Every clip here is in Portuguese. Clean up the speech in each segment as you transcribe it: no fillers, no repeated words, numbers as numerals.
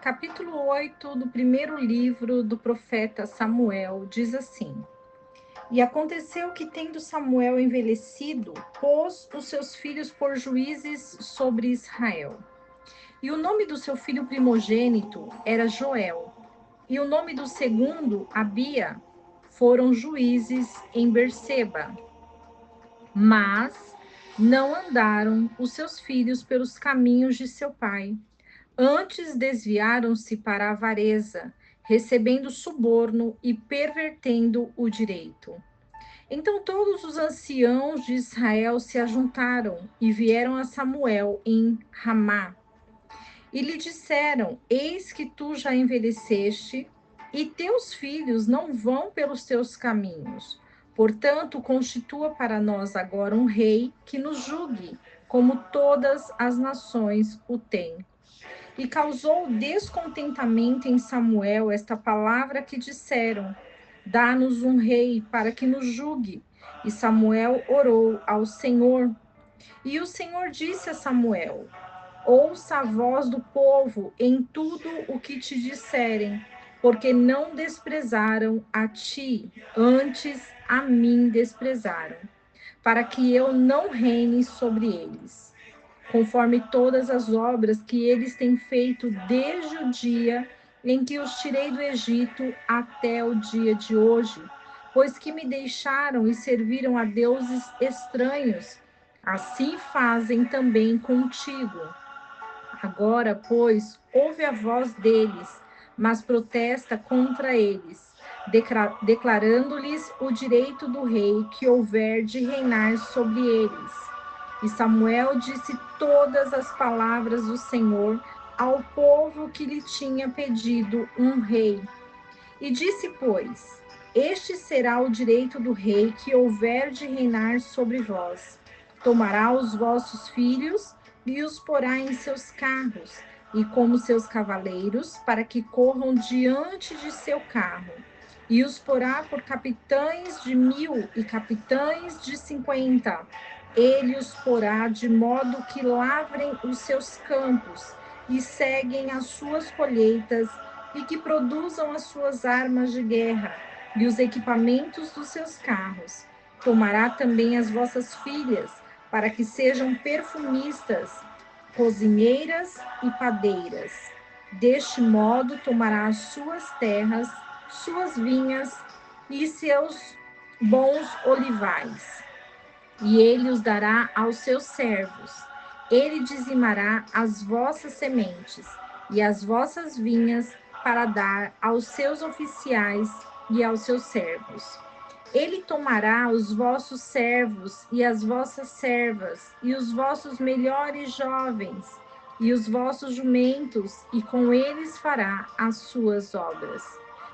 capítulo 8 do primeiro livro do profeta Samuel diz assim: E aconteceu que, tendo Samuel envelhecido, pôs os seus filhos por juízes sobre Israel. E o nome do seu filho primogênito era Joel, e o nome do segundo, Abia. Foram juízes em Berseba. Mas não andaram os seus filhos pelos caminhos de seu pai. Antes desviaram-se para a avareza, recebendo suborno e pervertendo o direito. Então todos os anciãos de Israel se ajuntaram e vieram a Samuel em Ramá. E lhe disseram: Eis que tu já envelheceste, e teus filhos não vão pelos teus caminhos. Portanto, constitua para nós agora um rei que nos julgue, como todas as nações o têm. E causou descontentamento em Samuel esta palavra que disseram: Dá-nos um rei para que nos julgue. E Samuel orou ao Senhor. E o Senhor disse a Samuel: Ouça a voz do povo em tudo o que te disserem, porque não desprezaram a ti, antes a mim desprezaram, para que eu não reine sobre eles, conforme todas as obras que eles têm feito desde o dia em que os tirei do Egito até o dia de hoje, pois que me deixaram e serviram a deuses estranhos, assim fazem também contigo. Agora, pois, ouve a voz deles, mas protesta contra eles, declarando-lhes o direito do rei que houver de reinar sobre eles. E Samuel disse todas as palavras do Senhor ao povo que lhe tinha pedido um rei. E disse, pois: Este será o direito do rei que houver de reinar sobre vós. Tomará os vossos filhos e os porá em seus carros, e como seus cavaleiros, para que corram diante de seu carro. E os porá por capitães de 1.000 e capitães de 50. Ele os porá de modo que lavrem os seus campos e seguem as suas colheitas e que produzam as suas armas de guerra e os equipamentos dos seus carros. Tomará também as vossas filhas, para que sejam perfumistas, cozinheiras e padeiras. Deste modo tomará as suas terras, suas vinhas e seus bons olivais, e ele os dará aos seus servos. Ele dizimará as vossas sementes e as vossas vinhas para dar aos seus oficiais e aos seus servos. Ele tomará os vossos servos e as vossas servas, e os vossos melhores jovens, e os vossos jumentos, e com eles fará as suas obras.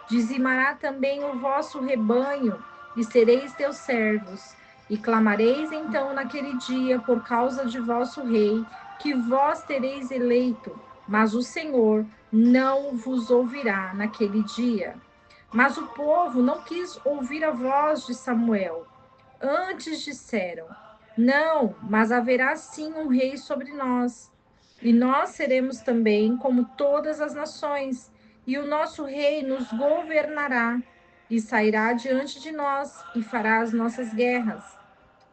Dizimará também o vosso rebanho, e sereis teus servos. E clamareis então naquele dia por causa de vosso rei, que vós tereis eleito, mas o Senhor não vos ouvirá naquele dia. Mas o povo não quis ouvir a voz de Samuel. Antes disseram: Não, mas haverá sim um rei sobre nós. E nós seremos também como todas as nações, e o nosso rei nos governará, e sairá diante de nós, e fará as nossas guerras.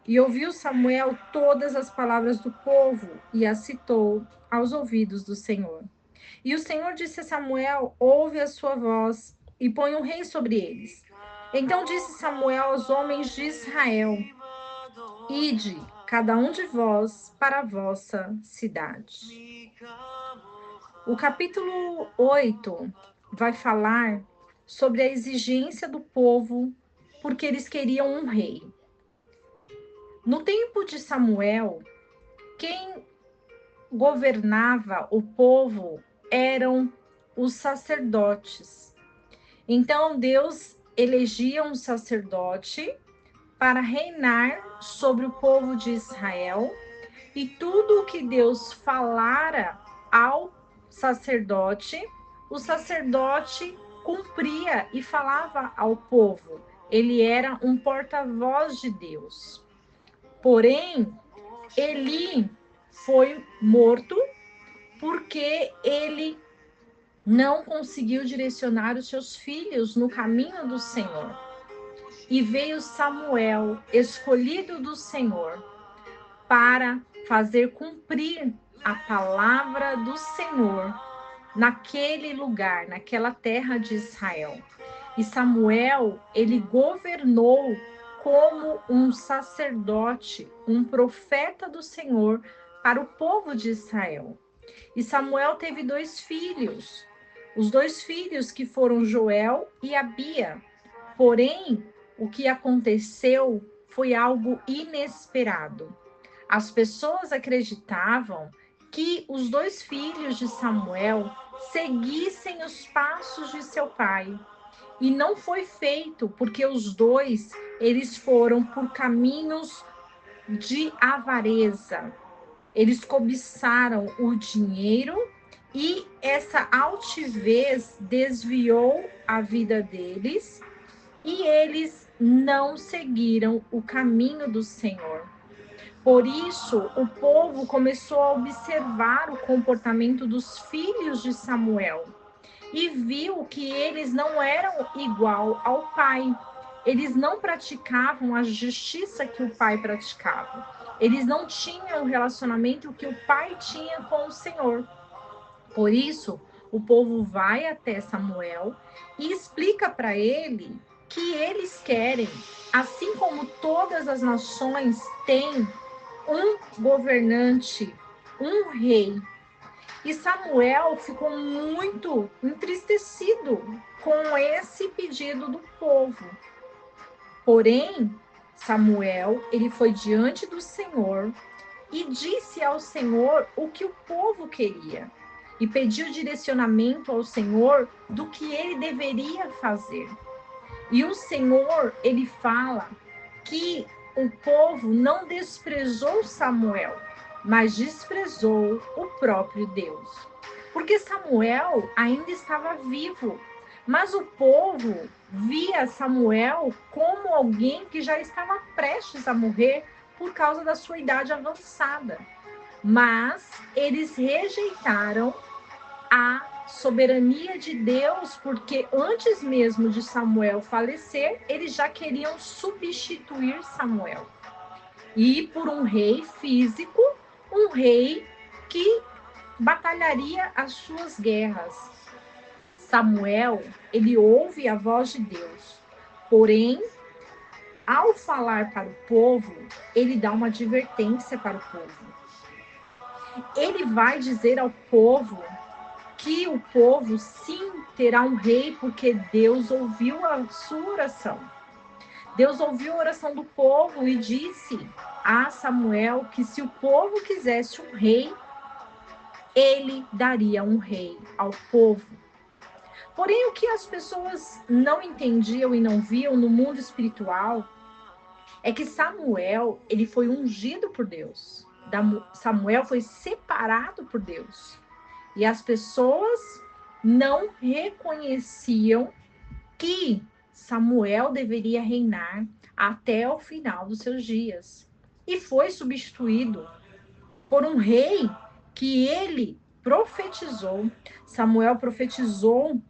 E ouviu Samuel todas as palavras do povo, e as citou aos ouvidos do Senhor. E o Senhor disse a Samuel: Ouve a sua voz e põe um rei sobre eles. Então disse Samuel aos homens de Israel: Ide, cada um de vós, para a vossa cidade. O capítulo 8 vai falar sobre a exigência do povo, porque eles queriam um rei. No tempo de Samuel, quem governava o povo eram os sacerdotes. Então Deus elegia um sacerdote para reinar sobre o povo de Israel, e tudo o que Deus falara ao sacerdote, o sacerdote cumpria e falava ao povo. Ele era um porta-voz de Deus. Porém, Eli foi morto porque ele não conseguiu direcionar os seus filhos no caminho do Senhor. E veio Samuel, escolhido do Senhor, para fazer cumprir a palavra do Senhor naquele lugar, naquela terra de Israel. E Samuel, ele governou como um sacerdote, um profeta do Senhor para o povo de Israel. E Samuel teve 2 filhos, os 2 filhos que foram Joel e Abia. Porém, o que aconteceu foi algo inesperado. As pessoas acreditavam que os 2 filhos de Samuel seguissem os passos de seu pai. E não foi feito, porque os 2, eles foram por caminhos de avareza. Eles cobiçaram o dinheiro e essa altivez desviou a vida deles e eles não seguiram o caminho do Senhor. Por isso, o povo começou a observar o comportamento dos filhos de Samuel e viu que eles não eram igual ao pai. Eles não praticavam a justiça que o pai praticava. Eles não tinham o relacionamento que o pai tinha com o Senhor. Por isso, o povo vai até Samuel e explica para ele que eles querem, assim como todas as nações têm um governante, um rei. E Samuel ficou muito entristecido com esse pedido do povo. Porém, Samuel, ele foi diante do Senhor e disse ao Senhor o que o povo queria. E pediu direcionamento ao Senhor do que ele deveria fazer. E o Senhor, ele fala que o povo não desprezou Samuel, mas desprezou o próprio Deus. Porque Samuel ainda estava vivo, mas o povo via Samuel como alguém que já estava prestes a morrer por causa da sua idade avançada. Mas eles rejeitaram a soberania de Deus, porque antes mesmo de Samuel falecer, eles já queriam substituir Samuel. E por um rei físico, um rei que batalharia as suas guerras. Samuel, ele ouve a voz de Deus, porém, ao falar para o povo, ele dá uma advertência para o povo. Ele vai dizer ao povo que o povo sim terá um rei, porque Deus ouviu a sua oração. Deus ouviu a oração do povo e disse a Samuel que se o povo quisesse um rei, ele daria um rei ao povo. Porém, o que as pessoas não entendiam e não viam no mundo espiritual é que Samuel, ele foi ungido por Deus. Samuel foi separado por Deus. E as pessoas não reconheciam que Samuel deveria reinar até o final dos seus dias. E foi substituído por um rei que ele profetizou. Samuel profetizou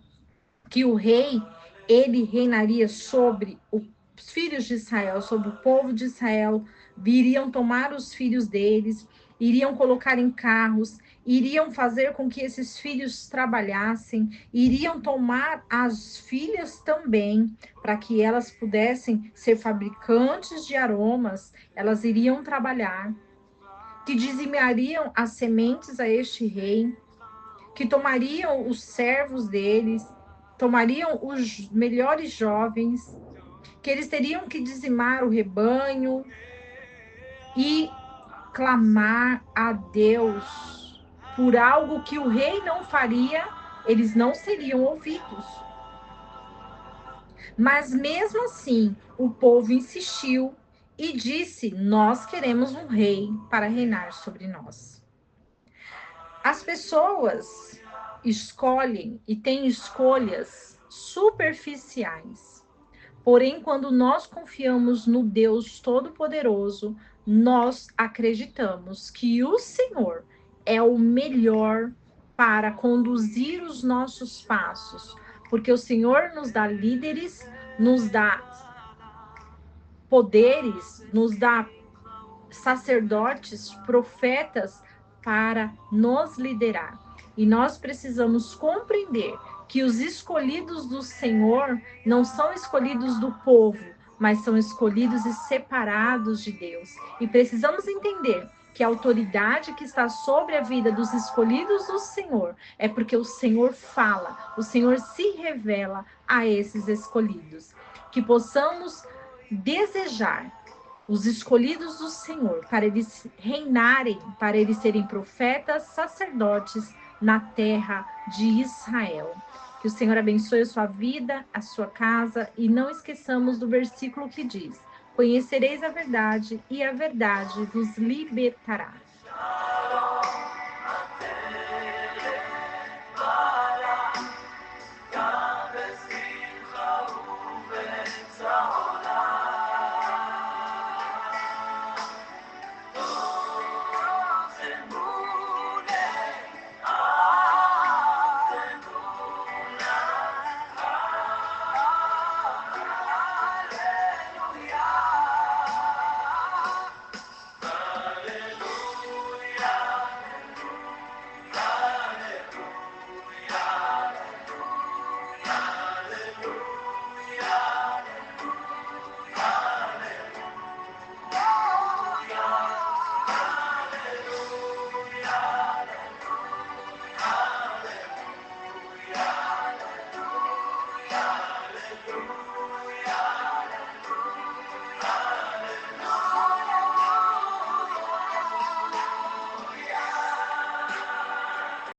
que o rei, ele reinaria sobre os filhos de Israel, sobre o povo de Israel, viriam tomar os filhos deles, iriam colocar em carros, iriam fazer com que esses filhos trabalhassem, iriam tomar as filhas também, para que elas pudessem ser fabricantes de aromas, elas iriam trabalhar, que dizimariam as sementes a este rei, que tomariam os servos deles, tomariam os melhores jovens, que eles teriam que dizimar o rebanho e clamar a Deus por algo que o rei não faria, eles não seriam ouvidos. Mas mesmo assim, o povo insistiu e disse: nós queremos um rei para reinar sobre nós. As pessoas escolhem e têm escolhas superficiais. Porém, quando nós confiamos no Deus Todo-Poderoso, nós acreditamos que o Senhor é o melhor para conduzir os nossos passos, porque o Senhor nos dá líderes, nos dá poderes, nos dá sacerdotes, profetas para nos liderar. E nós precisamos compreender que os escolhidos do Senhor não são escolhidos do povo, mas são escolhidos e separados de Deus. E precisamos entender que a autoridade que está sobre a vida dos escolhidos do Senhor é porque o Senhor fala, o Senhor se revela a esses escolhidos. Que possamos desejar os escolhidos do Senhor, para eles reinarem, para eles serem profetas, sacerdotes na terra de Israel. Que o Senhor abençoe a sua vida, a sua casa, e não esqueçamos do versículo que diz: conhecereis a verdade, e a verdade vos libertará.